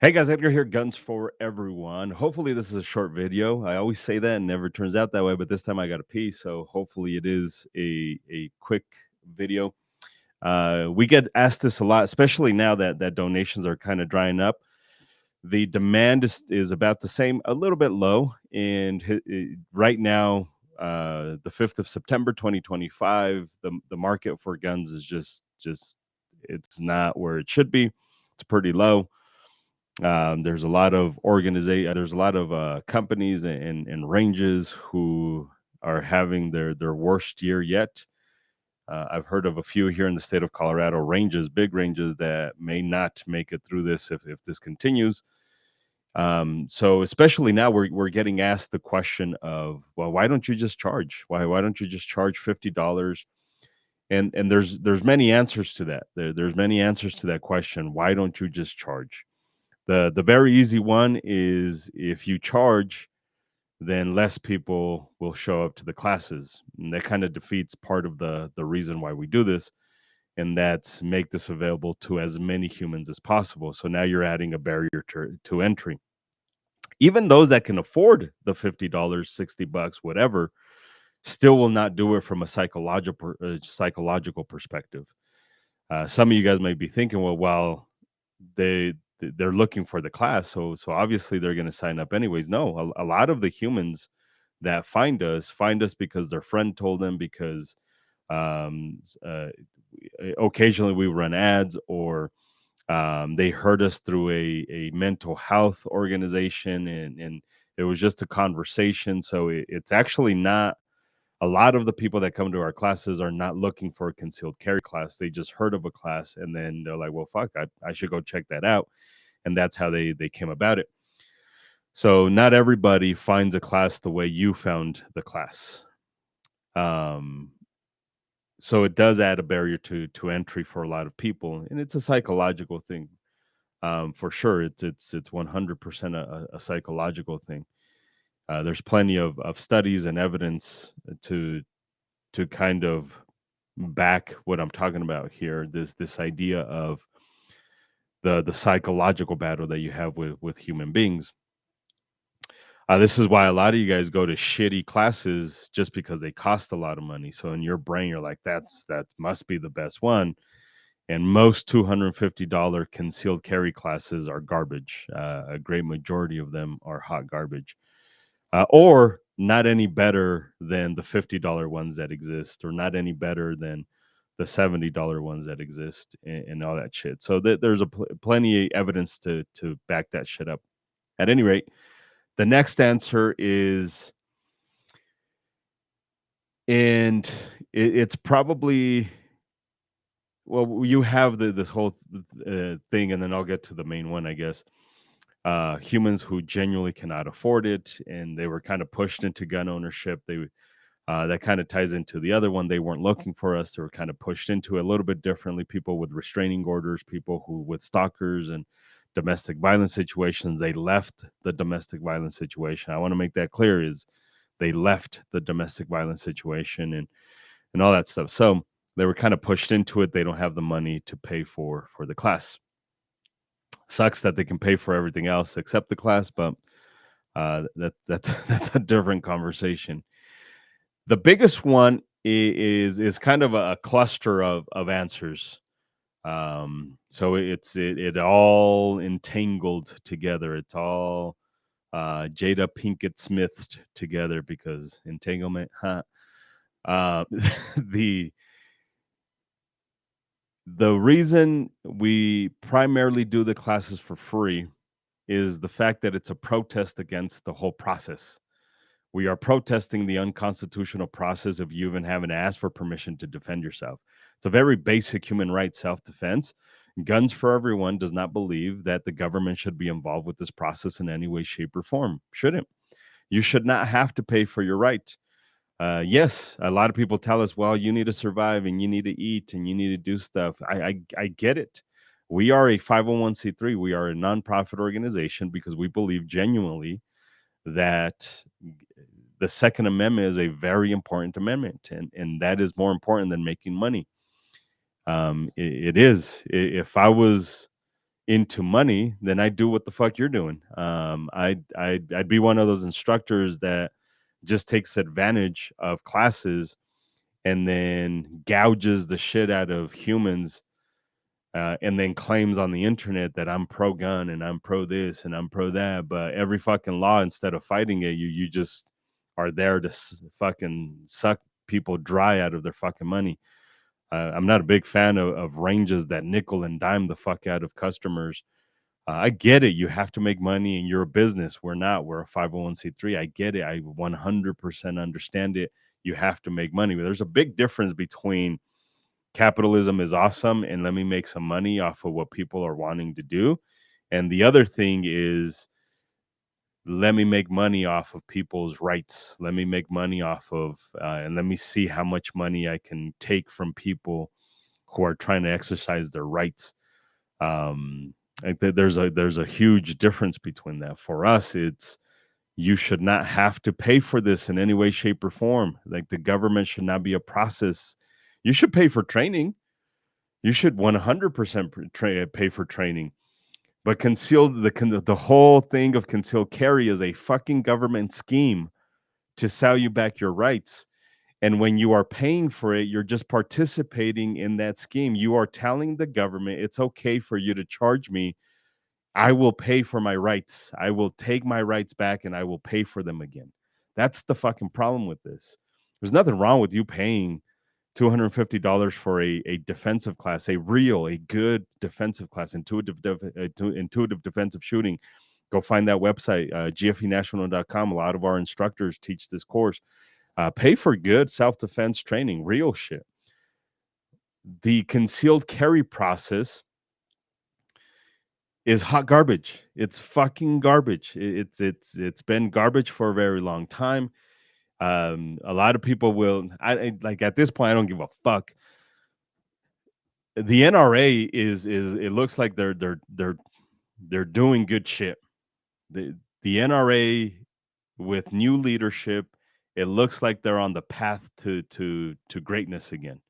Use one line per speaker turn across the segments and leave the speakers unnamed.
Hey guys, Edgar here, Guns for Everyone. Hopefully, this is a short video. I always say that and never turns out that way, but this time I got to pee, so hopefully it is a quick video. We get asked this a lot, especially now that donations are kind of drying up. The demand is about the same, a little bit low, and right now, the 5th of September, 2025, the market for guns is just it's not where it should be. It's pretty low. There's a lot of companies and ranges who are having their worst year yet. I've heard of a few here in the state of Colorado, ranges, big ranges that may not make it through this if this continues. So especially now we're getting asked the question of, well, why don't you just charge? Why don't you just charge $50? And there's many answers to that. There's many answers to that question. Why don't you just charge? The very easy one is if you charge, then less people will show up to the classes. And that kind of defeats part of the reason why we do this, and that's make this available to as many humans as possible. So now you're adding a barrier to entry. Even those that can afford the $50, $60, whatever, still will not do it from a psychological perspective. Some of you guys might be thinking, well, they they're looking for the class, so obviously they're going to sign up anyways. No, a lot of the humans that find us because their friend told them, because um s- uh, occasionally we run ads, or they heard us through a mental health organization, and it was just a conversation. So it's actually not, a lot of the people that come to our classes are not looking for a concealed carry class. They just heard of a class and then they're like, well, fuck, I should go check that out. And that's how they came about it. So not everybody finds a class the way you found the class. Um, so it does add a barrier to entry for a lot of people, and it's a psychological thing. For sure, it's 100% a psychological thing. There's plenty of studies and evidence to kind of back what I'm talking about here. This idea of the psychological battle that you have with human beings. This is why a lot of you guys go to shitty classes just because they cost a lot of money. So in your brain, you're like, that must be the best one. And most $250 concealed carry classes are garbage. A great majority of them are hot garbage, or not any better than the $50 ones that exist, or not any better than the $70 ones that exist, and all that shit. So there's plenty of evidence to back that shit up. At any rate, the next answer is, and it's probably, well, you have this whole thing, and then I'll get to the main one, I guess. Humans who genuinely cannot afford it, and they were kind of pushed into gun ownership. That kind of ties into the other one. They weren't looking for us. They were kind of pushed into it a little bit differently. People with restraining orders, people who with stalkers and domestic violence situations, they left the domestic violence situation. I want to make that clear, is they left the domestic violence situation and all that stuff. So they were kind of pushed into it. They don't have the money to pay for the class. Sucks that they can pay for everything else except the class, but that's that's a different conversation. The biggest one is kind of a cluster of answers. So it all entangled together. It's all Jada Pinkett Smithed together, because entanglement, huh? Uh, the the reason we primarily do the classes for free is the fact that it's a protest against the whole process. We are protesting the unconstitutional process of you even having to ask for permission to defend yourself. It's a very basic human right, self-defense. Guns for Everyone does not believe that the government should be involved with this process in any way, shape, or form. Shouldn't. You should not have to pay for your right. Yes, a lot of people tell us, well, you need to survive and you need to eat and you need to do stuff. I get it. We are a 501c3. We are a nonprofit organization because we believe genuinely that the Second Amendment is a very important amendment, and that is more important than making money. It is. If I was into money, then I do what the fuck you're doing. I'd be one of those instructors that just takes advantage of classes and then gouges the shit out of humans, and then claims on the internet that I'm pro gun and I'm pro this and I'm pro that. But every fucking law, instead of fighting it, you just are there to fucking suck people dry out of their fucking money. I'm not a big fan of ranges that nickel and dime the fuck out of customers. I get it. You have to make money and you're a business. We're not. We're a 501c3. I get it. I 100% understand it. You have to make money. But there's a big difference between capitalism is awesome and let me make some money off of what people are wanting to do. And the other thing is, let me make money off of people's rights. Let me make money off of, and let me see how much money I can take from people who are trying to exercise their rights. Um, there's a huge difference between that. For us, it's, you should not have to pay for this in any way, shape, or form. Like, the government should not be a process. You should pay for training. You should 100% pay for training. But the whole thing of concealed carry is a fucking government scheme to sell you back your rights. And when you are paying for it, you're just participating in that scheme. You are telling the government it's okay for you to charge me. I will pay for my rights. I will take my rights back and I will pay for them again. That's the fucking problem with this. There's nothing wrong with you paying $250 for a defensive class, a good defensive class, intuitive defensive shooting. Go find that website, gfenational.com. A lot of our instructors teach this course. Pay for good self-defense training, real shit. The concealed carry process is hot garbage. It's fucking garbage. It's been garbage for a very long time. A lot of people will, I like, at this point, I don't give a fuck. The NRA is it looks like they're doing good shit. The NRA with new leadership, it looks like they're on the path to greatness again.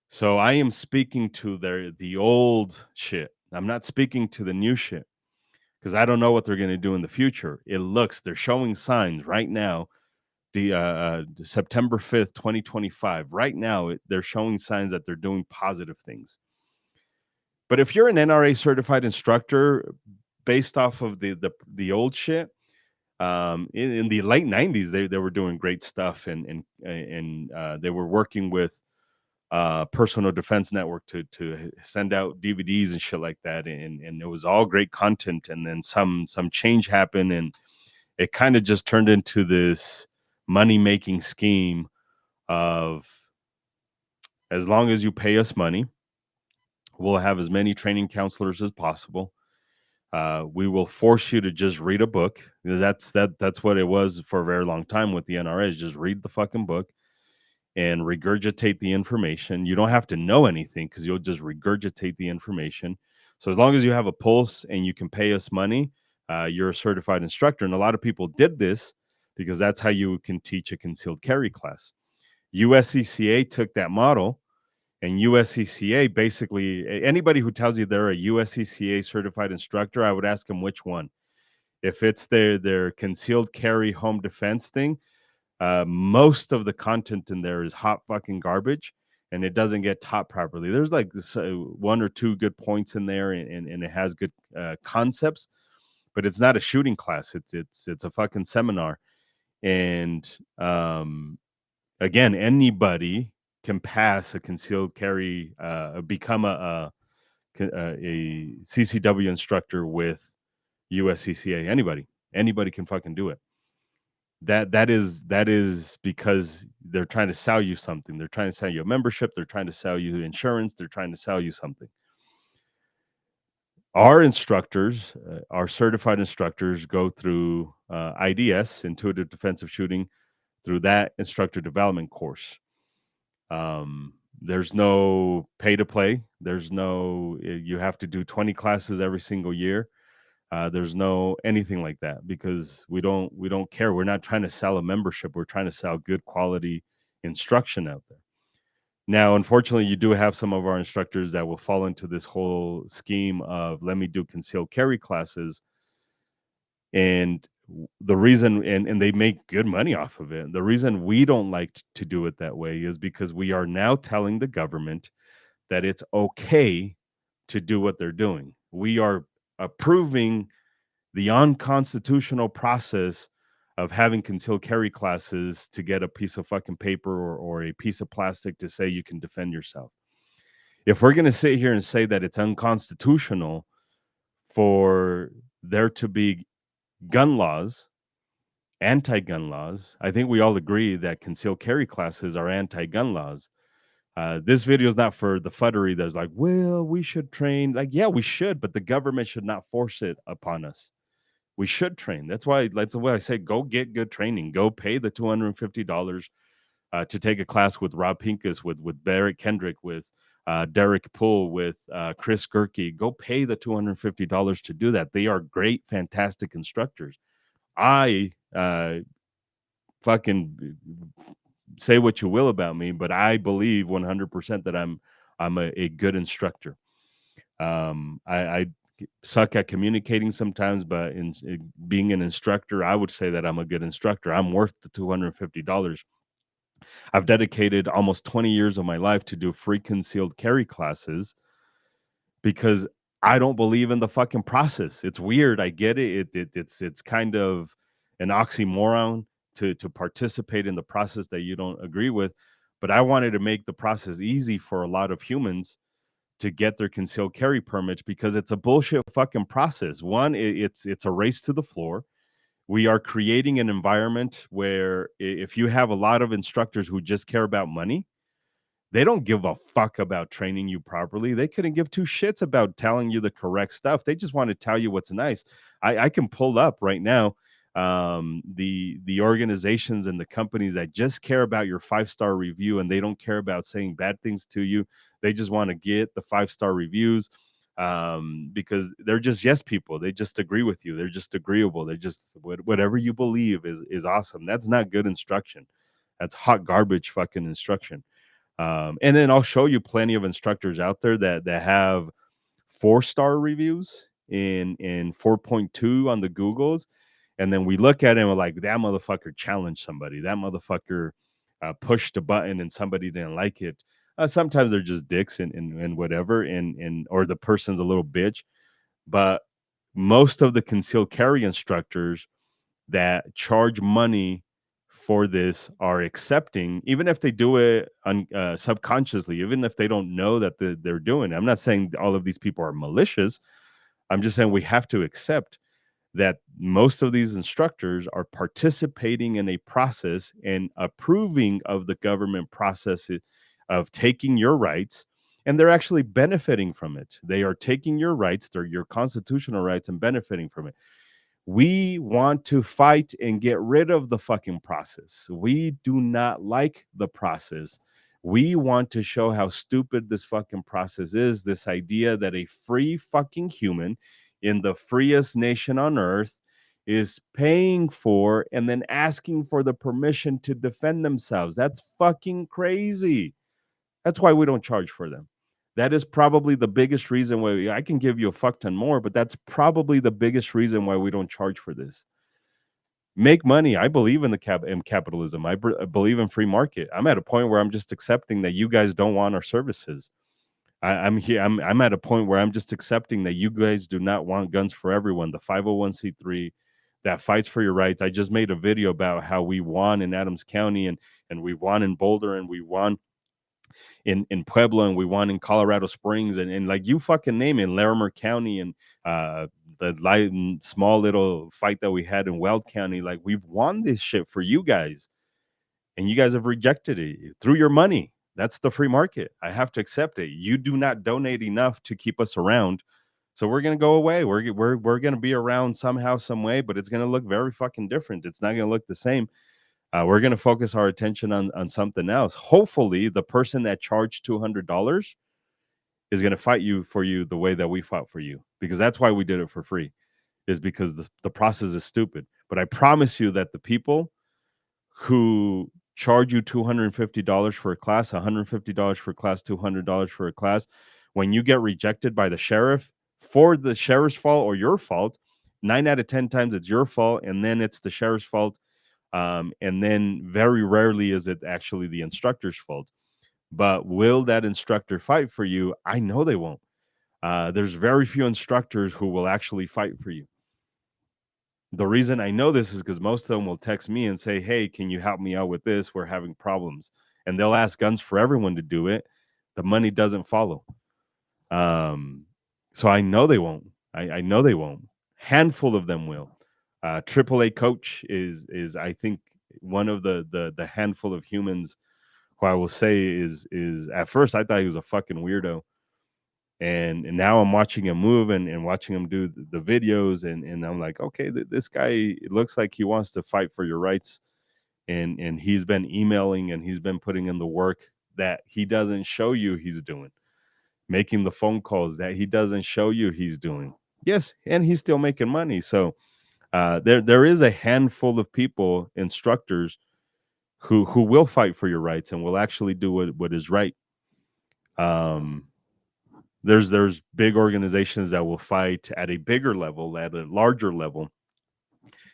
So I am speaking to the old shit. I'm not speaking to the new shit because I don't know what they're going to do in the future. They're showing signs right now. The September 5th, 2025. Right now, they're showing signs that they're doing positive things. But if you're an NRA certified instructor, based off of the old shit, in the late 90s, they were doing great stuff, and they were working with Personal Defense Network to send out DVDs and shit like that, and it was all great content. And then some change happened, and it kind of just turned into this money making scheme of, as long as you pay us money, we'll have as many training counselors as possible. We will force you to just read a book. That's what it was for a very long time with the NRA, is just read the fucking book and regurgitate the information. You don't have to know anything because you'll just regurgitate the information. So as long as you have a pulse and you can pay us money, you're a certified instructor. And a lot of people did this because that's how you can teach a concealed carry class. USCCA took that model, and USCCA, basically, anybody who tells you they're a USCCA certified instructor, I would ask them which one. If it's their concealed carry home defense thing, most of the content in there is hot fucking garbage, and it doesn't get taught properly. There's like this, one or two good points in there, and it has good concepts, but it's not a shooting class. It's a fucking seminar. And again, anybody can pass a concealed carry, become a CCW instructor with USCCA. Anybody can fucking do it. That is because they're trying to sell you something. They're trying to sell you a membership. They're trying to sell you insurance. They're trying to sell you something. Our instructors, our certified instructors, go through IDS, Intuitive Defensive Shooting, through that instructor development course. There's no pay to play. There's no, you have to do 20 classes every single year. There's no anything like that because we don't care. We're not trying to sell a membership. We're trying to sell good quality instruction out there. Now, unfortunately, you do have some of our instructors that will fall into this whole scheme of let me do concealed carry classes, and the reason, and they make good money off of it. The reason we don't like to do it that way is because we are now telling the government that it's okay to do what they're doing. We are approving the unconstitutional process of having concealed carry classes to get a piece of fucking paper or a piece of plastic to say you can defend yourself. If we're going to sit here and say that it's unconstitutional for there to be gun laws, anti-gun laws, I think we all agree that concealed carry classes are anti-gun laws. This video is not for the futtery that's like, well, we should train. Like, yeah, we should, but the government should not force it upon us. We should train. That's why I say go get good training. Go pay the $250 to take a class with Rob Pincus, with Barrett Kendrick, with Derek Poole, with Chris Gerke. Go pay the $250 to do that. They are great, fantastic instructors. I fucking say what you will about me, but I believe 100% that I'm a good instructor. I suck at communicating sometimes, but in being an instructor, I would say that I'm a good instructor. I'm worth the $250. I've dedicated almost 20 years of my life to do free concealed carry classes because I don't believe in the fucking process. It's weird. I get it. It's kind of an oxymoron to participate in the process that you don't agree with. But I wanted to make the process easy for a lot of humans to get their concealed carry permits because it's a bullshit fucking process. One, it's a race to the floor. We are creating an environment where if you have a lot of instructors who just care about money, they don't give a fuck about training you properly. They couldn't give two shits about telling you the correct stuff. They just want to tell you what's nice. I can pull up right now the organizations and the companies that just care about your 5-star review, and they don't care about saying bad things to you. They just want to get the 5-star reviews because they're just yes people. They just agree with you. They're just agreeable. They just whatever you believe is awesome. That's not good instruction. That's hot garbage fucking instruction. And then I'll show you plenty of instructors out there that have 4-star reviews in 4.2 on the Googles. And then we look at him and we're like, that motherfucker challenged somebody. That motherfucker pushed a button and somebody didn't like it. Sometimes they're just dicks and whatever, and or the person's a little bitch. But most of the concealed carry instructors that charge money for this are accepting, even if they do it subconsciously, even if they don't know that they're doing it. I'm not saying all of these people are malicious. I'm just saying we have to accept that most of these instructors are participating in a process and approving of the government process of taking your rights, and they're actually benefiting from it. They are taking your rights, they're your constitutional rights, and benefiting from it. We want to fight and get rid of the fucking process. We do not like the process. We want to show how stupid this fucking process is. This idea that a free fucking human in the freest nation on earth is paying for and then asking for the permission to defend themselves. That's fucking crazy. That's why we don't charge for them. That is probably the biggest reason why I can give you a fuck ton more, but that's probably the biggest reason why we don't charge for this. Make money. I believe in in capitalism. I believe in free market. I'm at a point where I'm just accepting that you guys don't want our services. I'm here. I'm at a point where I'm just accepting that you guys do not want guns for everyone. The 501c3 that fights for your rights. I just made a video about how we won in Adams County and we won in Boulder and we won in Pueblo and we won in Colorado Springs and like you fucking name it, Larimer County and the light and small little fight that we had in Weld County. Like we've won this shit for you guys, and you guys have rejected it through your money. That's the free market. I have to accept it. You do not donate enough to keep us around. So we're gonna go away. We're gonna be around somehow, some way, but it's gonna look very fucking different. It's not gonna look the same. We're going to focus our attention on something else. Hopefully, the person that charged $200 is going to fight you for you the way that we fought for you, because that's why we did it for free, is because the process is stupid. But I promise you that the people who charge you $250 for a class, $150 for a class, $200 for a class. When you get rejected by the sheriff for the sheriff's fault or your fault, 9 out of 10 times it's your fault, and then it's the sheriff's fault. And then very rarely is it actually the instructor's fault. But will that instructor fight for you? I know they won't. There's very few instructors who will actually fight for you. The reason I know this is because most of them will text me and say, "Hey, can you help me out with this? We're having problems." And they'll ask Guns for Everyone to do it. The money doesn't follow. Um, so I know they won't. I know they won't. Handful of them will. AAA coach is I think one of the handful of humans who I will say is at first I thought he was a fucking weirdo, and now I'm watching him move and watching him do the videos, and I'm like, okay, this guy, it looks like he wants to fight for your rights, and he's been emailing and he's been putting in the work that he doesn't show you he's doing, making the phone calls that he doesn't show you he's doing. Yes, and he's still making money. So there is a handful of people, instructors, who will fight for your rights and will actually do what is right. Um, there's big organizations that will fight at a bigger level, at a larger level,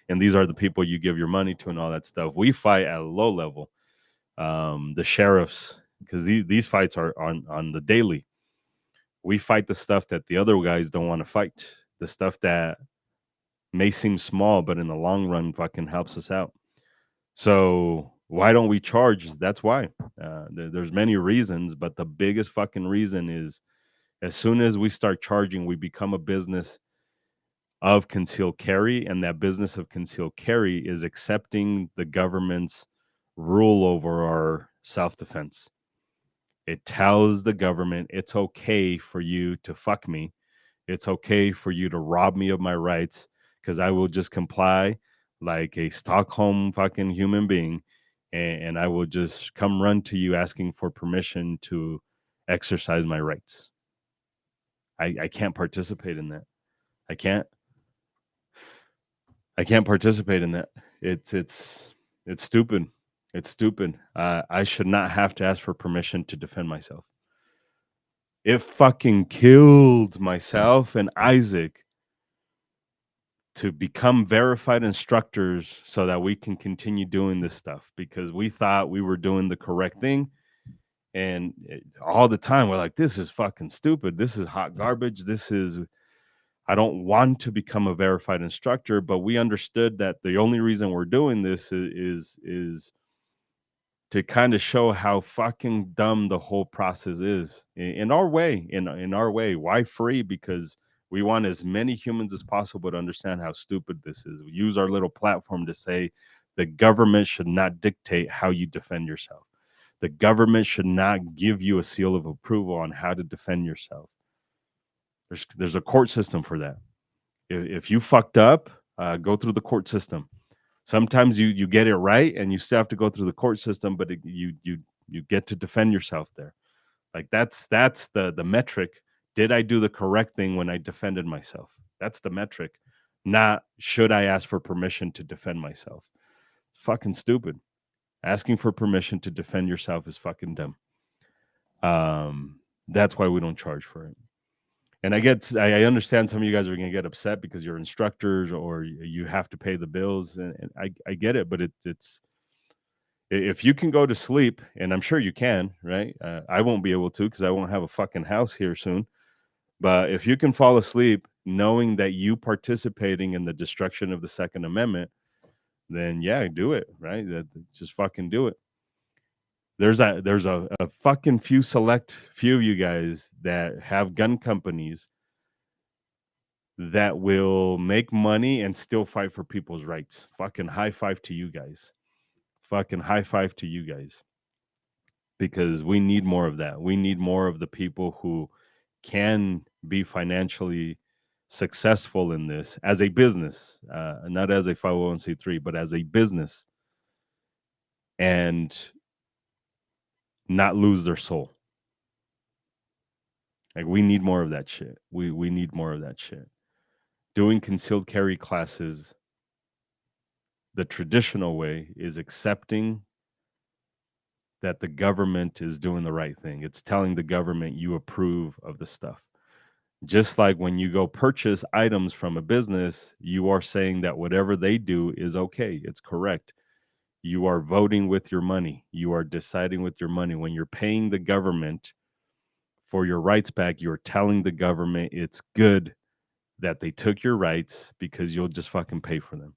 and these are the people you give your money to and all that stuff. We fight at a low level. The sheriffs, because these fights are on the daily. We fight the stuff that the other guys don't want to fight, the stuff that may seem small, but in the long run fucking helps us out. So why don't we charge? That's why. There's many reasons, but the biggest fucking reason is as soon as we start charging, we become a business of concealed carry, and that business of concealed carry is accepting the government's rule over our self-defense. It tells the government it's okay for you to fuck me. It's okay for you to rob me of my rights because I will just comply like a Stockholm fucking human being, and I will just come run to you asking for permission to exercise my rights. I can't participate in that. I can't. I can't participate in that. It's stupid. It's stupid. I should not have to ask for permission to defend myself. It fucking killed myself and Isaac to become verified instructors so that we can continue doing this stuff because we thought we were doing the correct thing. And all the time we're like, this is fucking stupid. This is hot garbage. I don't want to become a verified instructor, but we understood that the only reason we're doing this is to kind of show how fucking dumb the whole process is in our way. In our way, why free? Because we want as many humans as possible to understand how stupid this is. We use our little platform to say the government should not dictate how you defend yourself. The government should not give you a seal of approval on how to defend yourself. There's a court system for that. If you fucked up, go through the court system. Sometimes you get it right, and you still have to go through the court system, but you get to defend yourself there. Like that's the metric. Did I do the correct thing when I defended myself? That's the metric. Not should I ask for permission to defend myself? Fucking stupid. Asking for permission to defend yourself is fucking dumb. That's why we don't charge for it. And I understand some of you guys are going to get upset because you're instructors or you have to pay the bills, and I get it, but it's if you can go to sleep, and I'm sure you can, right? I won't be able to because I won't have a fucking house here soon. But if you can fall asleep knowing that you participating in the destruction of the Second Amendment, then yeah, do it, right? Just fucking do it. There's a fucking select few of you guys that have gun companies that will make money and still fight for people's rights. Fucking high five to you guys. Fucking high five to you guys. Because we need more of that. We need more of the people who can be financially successful in this as a business, not as a 501c3, but as a business, and not lose their soul. Like we need more of that shit. We need more of that shit. Doing concealed carry classes the traditional way is accepting that the government is doing the right thing. It's telling the government you approve of the stuff. Just like when you go purchase items from a business, you are saying that whatever they do is okay, it's correct. You are voting with your money. You are deciding with your money. When you're paying the government for your rights back, you're telling the government it's good that they took your rights because you'll just fucking pay for them.